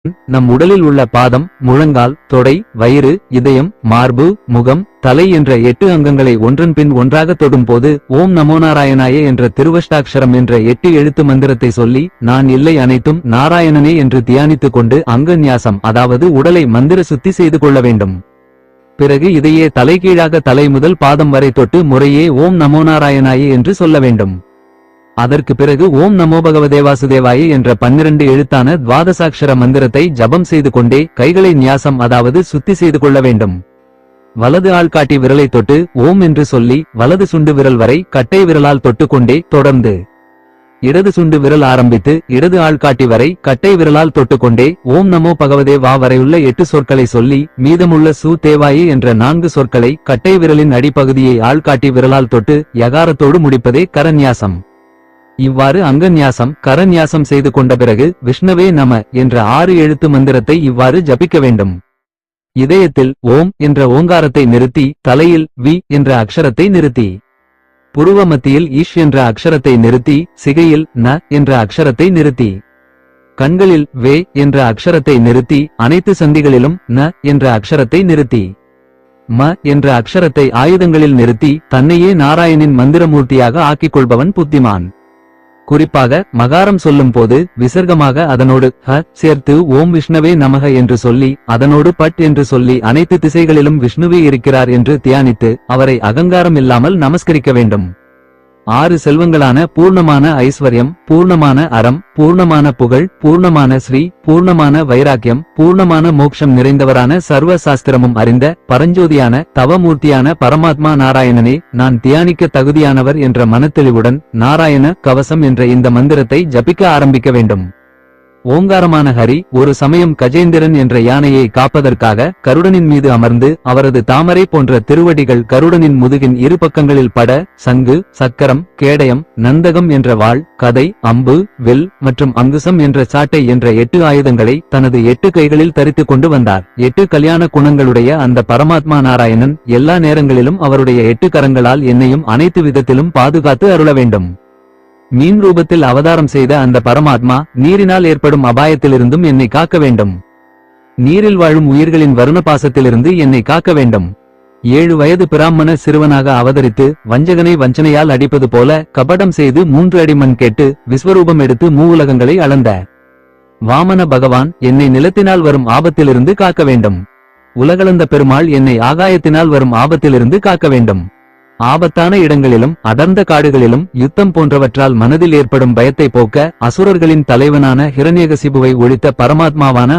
நம் உடலில் உள்ள பாதம், முழங்கால், தொடை, வயிறு, இதயம், மார்பு, முகம், தலை என்ற 8 அங்கங்களை ஒன்றன் பின் ஒன்றாக தொடும்போது ஓம் நமோ நாராயணாய என்ற திருவஷ்டாட்சரம் என்ற 8 எழுத்து மந்திரத்தை சொல்லி நான் இல்லை அனைத்தும் நாராயணனே என்று தியானித்துக் கொண்டு அங்க நியாசம் அதாவது உடலை மந்திர சுத்தி செய்து கொள்ள வேண்டும். பிறகு இதையே தலைகீழாக தலை முதல் பாதம் வரை தொட்டு முறையே ஓம் நமோ நாராயணாய என்று சொல்ல வேண்டும். அதற்கு பிறகு ஓம் நமோ பகவதே வாசுதேவாய என்ற 12 எழுத்தான துவாதசாட்சர மந்திரத்தை ஜபம் செய்து கொண்டே கைகளை நியாசம் அதாவது சுத்தி செய்து கொள்ள வேண்டும். வலது ஆள்காட்டி விரலை தொட்டு ஓம் என்று சொல்லி வலது சுண்டு விரல் வரை கட்டை விரலால் தொட்டுக்கொண்டே தொடர்ந்து இடது சுண்டு விரல் ஆரம்பித்து இடது ஆள்காட்டி வரை கட்டை விரலால் தொட்டுக்கொண்டே ஓம் நமோ பகவதே வா வரையுள்ள 8 சொற்களை சொல்லி மீதமுள்ள சு தேவாயே என்ற 4 சொற்களை கட்டை விரலின் அடிப்பகுதியை ஆள்காட்டி விரலால் தொட்டு யகாரத்தோடு முடிப்பதே கரநியாசம். இவ்வாறு அங்கநியாசம் கரநியாசம் செய்து கொண்ட பிறகு விஷ்ணுவே நம என்ற 6 எழுத்து மந்திரத்தை இவ்வாறு ஜபிக்க வேண்டும். இதயத்தில் ஓம் என்ற ஓங்காரத்தை நிறுத்தி தலையில் வி என்ற அக்ஷரத்தை நிறுத்தி புருவ மத்தியில் ஈஷ் என்ற அக்ஷரத்தை நிறுத்தி சிகையில் ந என்ற அக்ஷரத்தை நிறுத்தி கண்களில் வே என்ற அக்ஷரத்தை நிறுத்தி அனைத்து சந்திகளிலும் ந என்ற அக்ஷரத்தை நிறுத்தி ம என்ற அக்ஷரத்தை ஆயுதங்களில் நிறுத்தி தன்னையே நாராயணின் மந்திரமூர்த்தியாக ஆக்கிக் கொள்பவன் புத்திமான். குறிப்பாக மகாரம் சொல்லும் போது விசர்க்கமாக அதனோடு ஹ சேர்த்து ஓம் விஷ்ணவே நமக என்று சொல்லி அதனோடு பட் என்று சொல்லி அனைத்து திசைகளிலும் விஷ்ணுவே இருக்கிறார் என்று தியானித்து அவரை அகங்காரம் இல்லாமல் நமஸ்கரிக்க வேண்டும். 6 செல்வங்களான பூர்ணமான ஐஸ்வர்யம், பூர்ணமான அறம், பூர்ணமான புகழ், பூர்ணமான ஸ்ரீ, பூர்ணமான வைராக்கியம், பூர்ணமான மோட்சம் நிறைந்தவரான சர்வ சாஸ்திரமும் அறிந்த பரஞ்சோதியான தவமூர்த்தியான பரமாத்மா நாராயணனே நான் தியானிக்க தகுதியானவர் என்ற மனத்தெளிவுடன் நாராயண கவசம் என்ற இந்த மந்திரத்தை ஜபிக்க ஆரம்பிக்க வேண்டும். ஓங்காரமான ஹரி ஒரு சமயம் கஜேந்திரன் என்ற யானையை காப்பதற்காக கருடனின் மீது அமர்ந்து அவரது தாமரை போன்ற திருவடிகள் கருடனின் முதுகின் இரு பக்கங்களில் பட சங்கு, சக்கரம், கேடயம், நந்தகம் என்ற வாள், கதை, அம்பு, வில் மற்றும் அங்குசம் என்ற சாட்டை என்ற 8 ஆயுதங்களை தனது 8 கைகளில் தரித்துக் கொண்டு வந்தார். 8 கல்யாண குணங்களுடைய அந்த பரமாத்மா நாராயணன் எல்லா நேரங்களிலும் அவருடைய 8 கரங்களால் என்னையும் அனைத்து விதத்திலும் பாதுகாத்து அருள வேண்டும். மீன் ரூபத்தில் அவதாரம் செய்த அந்த பரமாத்மா நீரினால் ஏற்படும் அபாயத்திலிருந்தும் என்னை காக்க வேண்டும். நீரில் வாழும் உயிர்களின் வருண பாசத்திலிருந்து என்னை காக்க வேண்டும். 7 வயது பிராமண சிறுவனாக அவதரித்து வஞ்சகனை வஞ்சனையால் அடிப்பது போல கபடம் செய்து 3 அடி மண் கேட்டு விஸ்வரூபம் எடுத்து மூவுலகங்களை அளந்த வாமன பகவான் என்னை நிலத்தினால் வரும் ஆபத்திலிருந்து காக்க வேண்டும். உலகளந்த பெருமாள் என்னை ஆகாயத்தினால் வரும் ஆபத்திலிருந்து காக்க வேண்டும். ஆபத்தான இடங்களிலும் அடர்ந்த காடுகளிலும் யுத்தம் போன்றவற்றால் மனதில் ஏற்படும் பயத்தை போக்க அசுரர்களின் தலைவனான ஹிரண்யகசிபுவை ஒழித்த பரமாத்மாவான